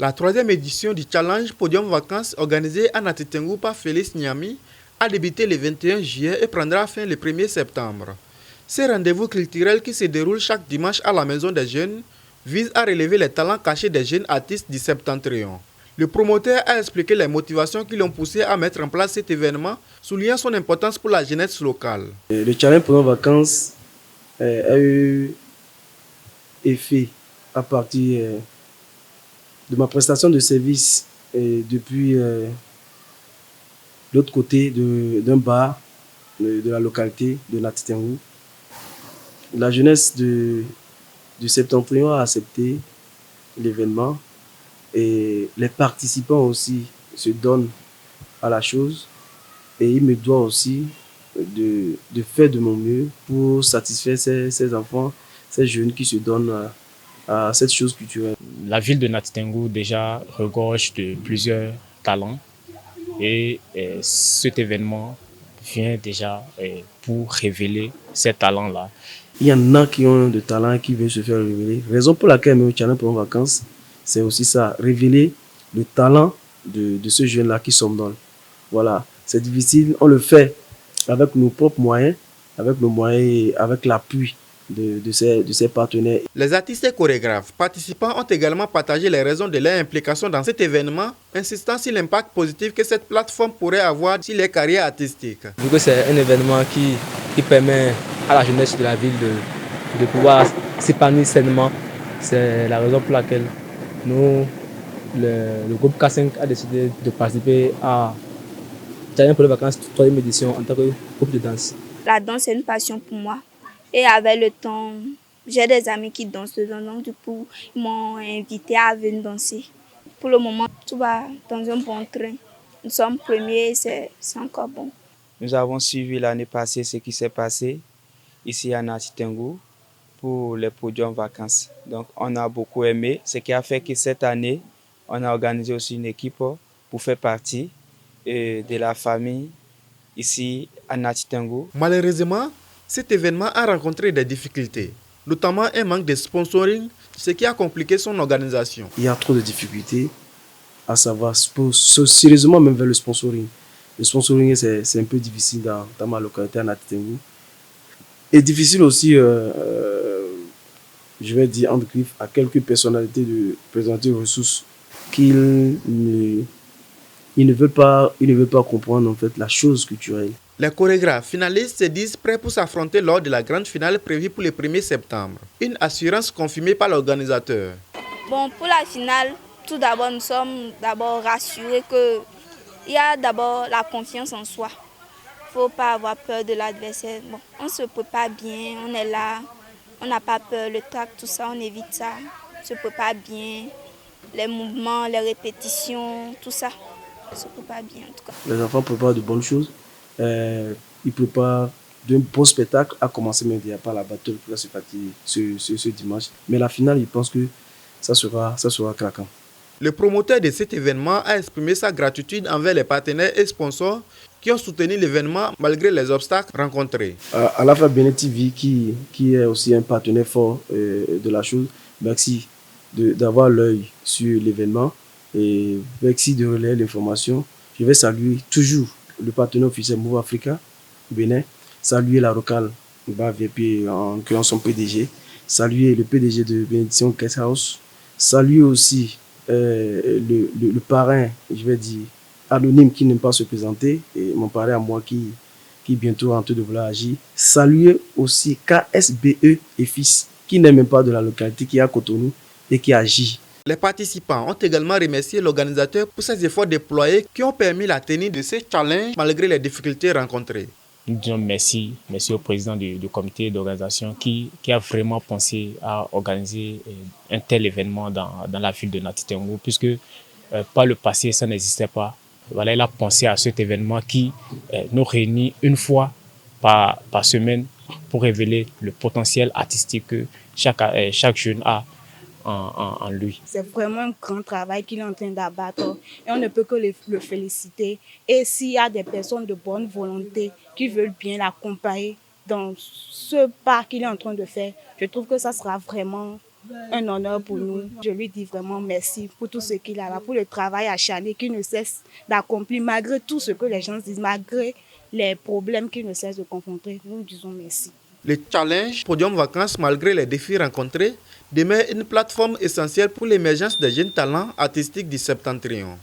La troisième édition du Challenge Podium Vacances organisé à Nati Tengou par Félix Niami a débuté le 21 juillet et prendra fin le 1er septembre. Ces rendez-vous culturels qui se déroulent chaque dimanche à la Maison des Jeunes visent à relever les talents cachés des jeunes artistes du Septentrion. Le promoteur a expliqué les motivations qui l'ont poussé à mettre en place cet événement, soulignant son importance pour la jeunesse locale. Le Challenge Podium Vacances a eu effet à partir de ma prestation de service depuis l'autre côté d'un bar de la localité de Nati Tengou. La jeunesse du Septentrion a accepté l'événement et les participants aussi se donnent à la chose et il me doit aussi de faire de mon mieux pour satisfaire ces enfants, ces jeunes qui se donnent à cette chose culturelle. La ville de Nati Tengou déjà regorge de plusieurs talents et cet événement vient déjà pour révéler ces talents-là. Il y en a qui ont de talent qui veulent se faire révéler. Raison pour laquelle le Challenge Podium Vacances, c'est aussi ça, révéler le talent de ce jeune-là qui somnole. Voilà, c'est difficile, on le fait avec nos propres moyens, avec nos moyens et avec l'appui de ses partenaires. Les artistes et chorégraphes participants ont également partagé les raisons de leur implication dans cet événement, insistant sur l'impact positif que cette plateforme pourrait avoir sur les carrières artistiques. Vu que c'est un événement qui permet à la jeunesse de la ville de pouvoir s'épanouir sainement, c'est la raison pour laquelle nous, le groupe K5 a décidé de participer à Challenge Podium Vacances 3e édition en tant que groupe de danse. La danse est une passion pour moi. Et avec le temps, j'ai des amis qui dansent dedans, donc du coup, ils m'ont invité à venir danser. Pour le moment, tout va dans un bon train. Nous sommes premiers, c'est encore bon. Nous avons suivi l'année passée ce qui s'est passé ici à Nati Tengou pour les podiums vacances. Donc on a beaucoup aimé, ce qui a fait que cette année, on a organisé aussi une équipe pour faire partie de la famille ici à Nati Tengou. Malheureusement, cet événement a rencontré des difficultés, notamment un manque de sponsoring, ce qui a compliqué son organisation. Il y a trop de difficultés, à savoir sérieusement même vers le sponsoring. Le sponsoring, c'est un peu difficile dans ma localité à Nati Tengou. Et difficile aussi, je vais dire entre griffes, à quelques personnalités de présenter aux ressources qu'ils ne veulent pas comprendre en fait la chose culturelle. Les chorégraphes finalistes se disent prêts pour s'affronter lors de la grande finale prévue pour le 1er septembre. Une assurance confirmée par l'organisateur. Bon, pour la finale, tout d'abord, nous sommes rassurés qu'il y a d'abord la confiance en soi. Il ne faut pas avoir peur de l'adversaire. Bon, on se prépare bien, on est là, on n'a pas peur, le tact, tout ça, on évite ça. On se prépare bien, les mouvements, les répétitions, tout ça. On se prépare bien en tout cas. Les enfants préparent de bonnes choses. Ils préparent d'un bon spectacle, à commencer même par la battle qui va se partir ce dimanche. Mais la finale, je pense que ça sera craquant. Le promoteur de cet événement a exprimé sa gratitude envers les partenaires et sponsors qui ont soutenu l'événement malgré les obstacles rencontrés. À la fois Benet TV qui est aussi un partenaire fort de la chose, merci d'avoir l'œil sur l'événement et merci de relayer l'information. Je vais saluer toujours le partenaire officiel Move Africa, Bénin, saluer la locale, VP en créant son PDG, saluer le PDG de Bénédiction Guest House, saluer aussi le parrain, je vais dire, anonyme qui n'aime pas se présenter, et mon parrain à moi qui bientôt est en train de vouloir agir. Saluer aussi KSBE et fils, qui n'est même pas de la localité, qui est à Cotonou et qui agit. Les participants ont également remercié l'organisateur pour ses efforts déployés qui ont permis la tenue de ce challenge malgré les difficultés rencontrées. Nous disons merci au président du comité d'organisation qui a vraiment pensé à organiser un tel événement dans la ville de Nati Tengou, puisque par le passé, ça n'existait pas. Voilà, il a pensé à cet événement qui nous réunit une fois par semaine pour révéler le potentiel artistique que chaque jeune a en lui. C'est vraiment un grand travail qu'il est en train d'abattre et on ne peut que le féliciter. Et s'il y a des personnes de bonne volonté qui veulent bien l'accompagner dans ce pas qu'il est en train de faire, je trouve que ça sera vraiment un honneur pour nous. Je lui dis vraiment merci pour tout ce qu'il a là, pour le travail acharné qu'il ne cesse d'accomplir malgré tout ce que les gens disent, malgré les problèmes qu'il ne cesse de confronter. Nous disons merci. Le challenge Podium Vacances, malgré les défis rencontrés, demeure une plateforme essentielle pour l'émergence des jeunes talents artistiques du Septentrion.